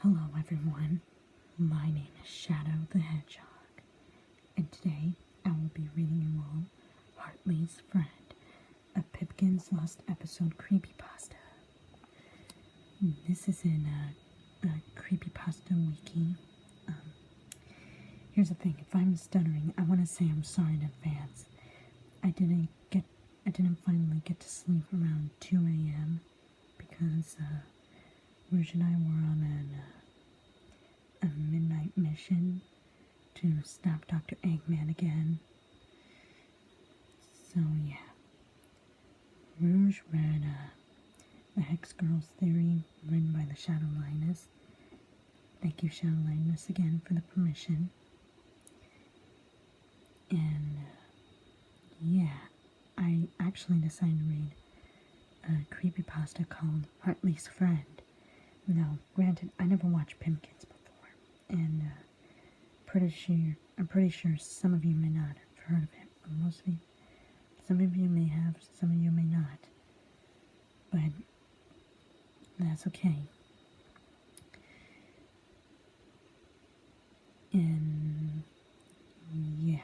Hello everyone, my name is Shadow the Hedgehog, and today I will be reading you all Hartley's Friend, a Pipkin's Lost Episode Creepypasta. This is in a Creepypasta wiki. Here's the thing, if I'm stuttering, I want to say I'm sorry in advance. I didn't finally get to sleep around 2 a.m. because Rouge and I were on a midnight mission to stop Dr. Eggman again. So yeah, Rouge read The Hex Girl's Theory, written by the Shadow Lioness. Thank you, Shadow Lioness, again for the permission. And yeah, I actually decided to read a creepypasta called Hartley's Friend. Now, granted, I never watched Pipkins before, and I'm pretty sure some of you may not have heard of it. Most of you, some of you may have, some of you may not. But that's okay. And yeah.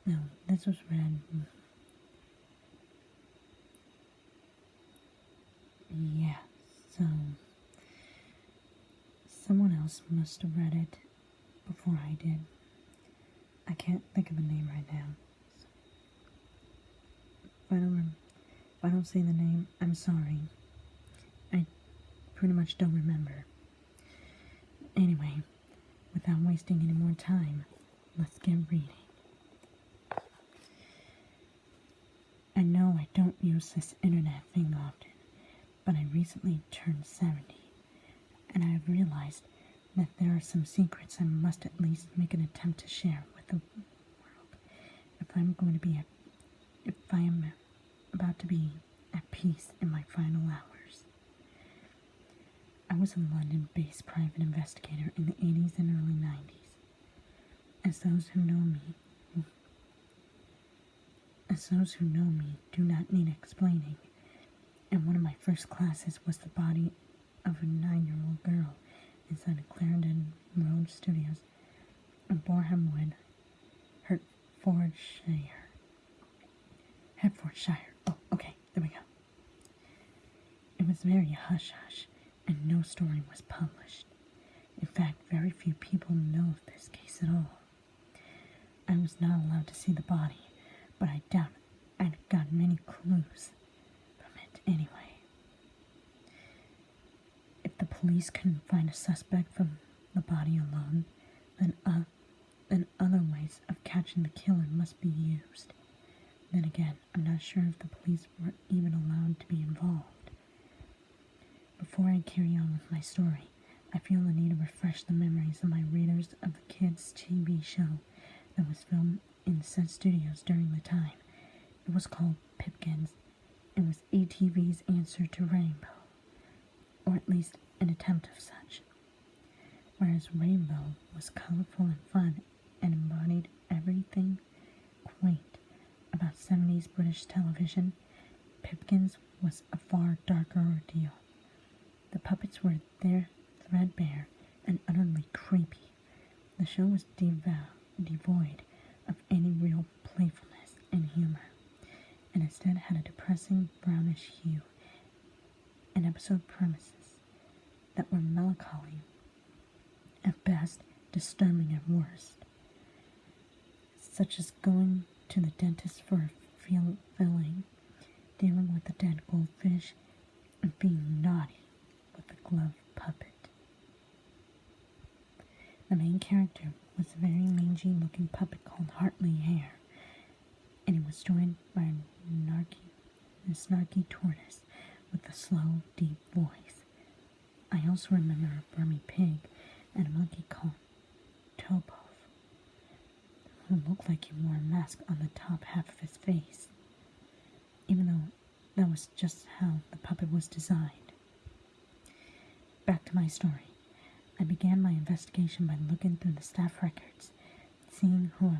Now, this was read. Yeah, so someone else must have read it before I did. I can't think of a name right now. So if I don't say the name, I'm sorry. I pretty much don't remember. Anyway, without wasting any more time, let's get reading. I know I don't use this internet thing often, but I recently turned 70, and I have realized that there are some secrets I must at least make an attempt to share with the world if I am about to be at peace in my final hours. I was a London-based private investigator in the 80s and early 90s. As those who know me do not need explaining, and one of my first classes was the body of a 9-year-old girl inside a Clarendon Road Studios in Borehamwood, Hertfordshire. Oh, okay, there we go. It was very hush-hush, and no story was published. In fact, very few people know of this case at all. I was not allowed to see the body, but I doubt I'd got many clues from it anyway. If the police couldn't find a suspect from the body alone, then other ways of catching the killer must be used. Then again, I'm not sure if the police were even allowed to be involved. Before I carry on with my story, I feel the need to refresh the memories of my readers of the kids' TV show that was filmed in said studios during the time. It was called Pipkins. It was ATV's answer to Rainbow, or at least an attempt of such. Whereas Rainbow was colorful and fun and embodied everything quaint about 70s British television, Pipkins was a far darker ordeal. The puppets were there, threadbare and utterly creepy. The show was devoid of any real playfulness and humor, and instead had a depressing brownish hue and episode premises that were melancholy at best, disturbing at worst, such as going to the dentist for a filling, dealing with a dead goldfish, and being naughty with a glove puppet. The main character was a very mangy-looking puppet called Hartley Hare, and he was joined by a snarky tortoise with a slow, deep voice. I also remember a Burmy pig and a monkey called Topov, who looked like he wore a mask on the top half of his face, even though that was just how the puppet was designed. Back to my story. I began my investigation by looking through the staff records, seeing who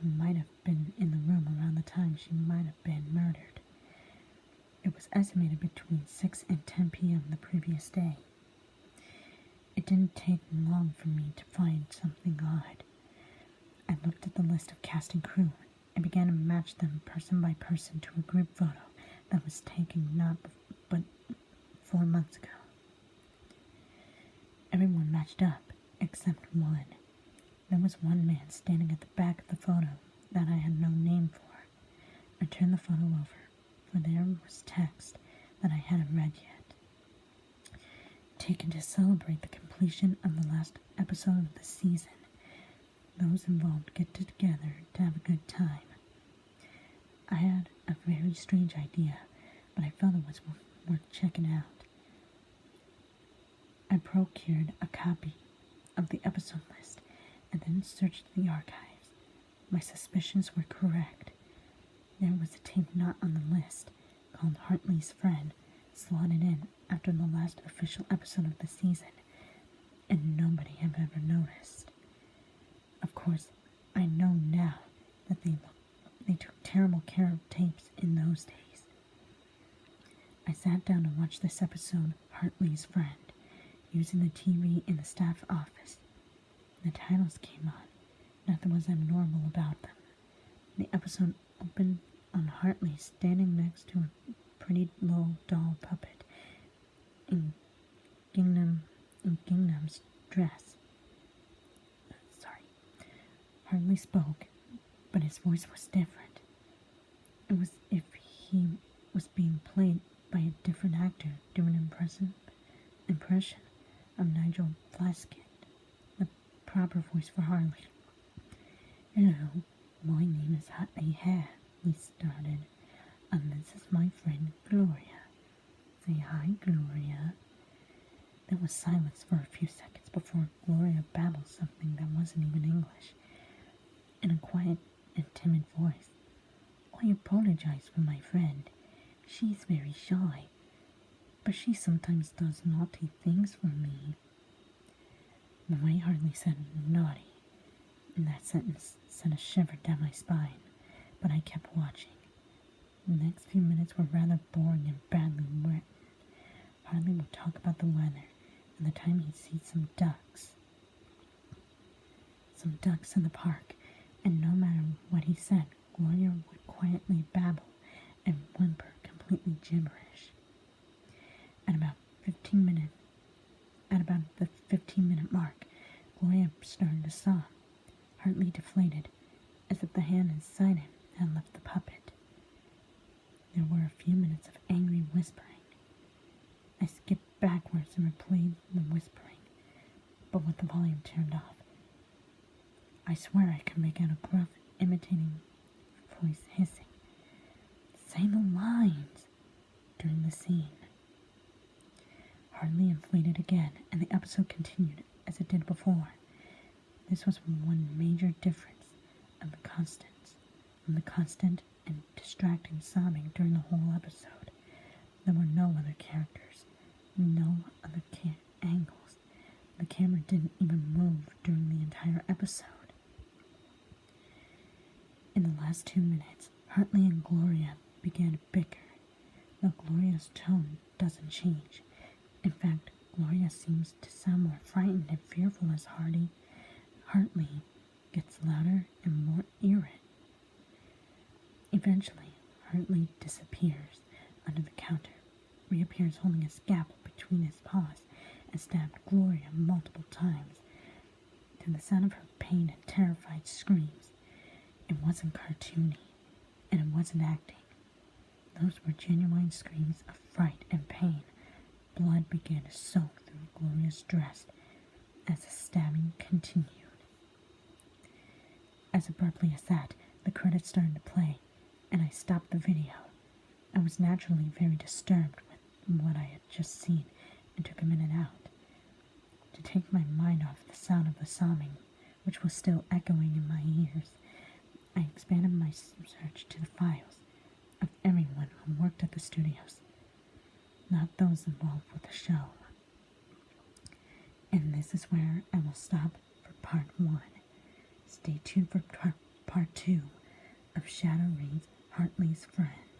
might have been in the room around the time she might have been murdered. It was estimated between 6 and 10 p.m. the previous day. didn't take long for me to find something odd. I looked at the list of cast and crew and began to match them person by person to a group photo that was taken not but 4 months ago. Everyone matched up, except one. There was one man standing at the back of the photo that I had no name for. I turned the photo over, for there was text that I hadn't read yet. Taken to celebrate the completion of the last episode of the season. Those involved get together to have a good time. I had a very strange idea, but I felt it was worth checking out. I procured a copy of the episode list and then searched the archives. My suspicions were correct. There was a tape not on the list, called Hartley's Friend, slotted in after the last official episode of the season, and nobody had ever noticed. Of course, I know now that they took terrible care of tapes in those days. I sat down to watch this episode, Hartley's Friend, using the TV in the staff office. The titles came on. Nothing was abnormal about them. The episode opened on Hartley standing next to a pretty little doll puppet in Gingham's dress. Hartley spoke, but his voice was different. It was as if he was being played by a different actor doing an impression of Nigel Plaskett, the proper voice for Hartley. "Hello, my name is Hartley Hare," he started, "and this is my friend Gloria. Say hi, Gloria." There was silence for a few seconds before Gloria babbled something that wasn't even English. In a quiet and timid voice. "I apologize for my friend. She's very shy, but she sometimes does naughty things for me." The way Hartley said naughty in that sentence sent a shiver down my spine, but I kept watching. The next few minutes were rather boring and badly written. Hartley would talk about the weather and the time he'd see some ducks in the park. And no matter what he said, Gloria would quietly babble and whimper completely gibberish. At about the 15-minute mark, Gloria started to sob. Hartley deflated, as if the hand inside him had left the puppet. There were a few minutes of angry whispering. I skipped backwards and replayed the whispering, but with the volume turned off. I swear I could make out a gruff, imitating voice hissing, "Say the lines!" during the scene. Hartley inflated again, and the episode continued as it did before. This was one major difference from the constant and distracting sobbing during the whole episode. There were no other characters, no other angles. The camera didn't even move during the entire episode. In the last 2 minutes, Hartley and Gloria began to bicker. Though Gloria's tone doesn't change. In fact, Gloria seems to sound more frightened and fearful as Hartley gets louder and more irate. Eventually, Hartley disappears under the counter, reappears holding a scalpel between his paws, and stabbed Gloria multiple times, to the sound of her pained and terrified screams. It wasn't cartoony, and it wasn't acting. Those were genuine screams of fright and pain. Blood began to soak through Gloria's dress as the stabbing continued. As abruptly as that, the credits started to play, and I stopped the video. I was naturally very disturbed with what I had just seen and took a minute out to take my mind off the sound of the sobbing, which was still echoing in my ears. I expanded my search to the files of everyone who worked at the studios, not those involved with the show. And this is where I will stop for part 1. Stay tuned for part 2 of Shadow Reads Hartley's Friend.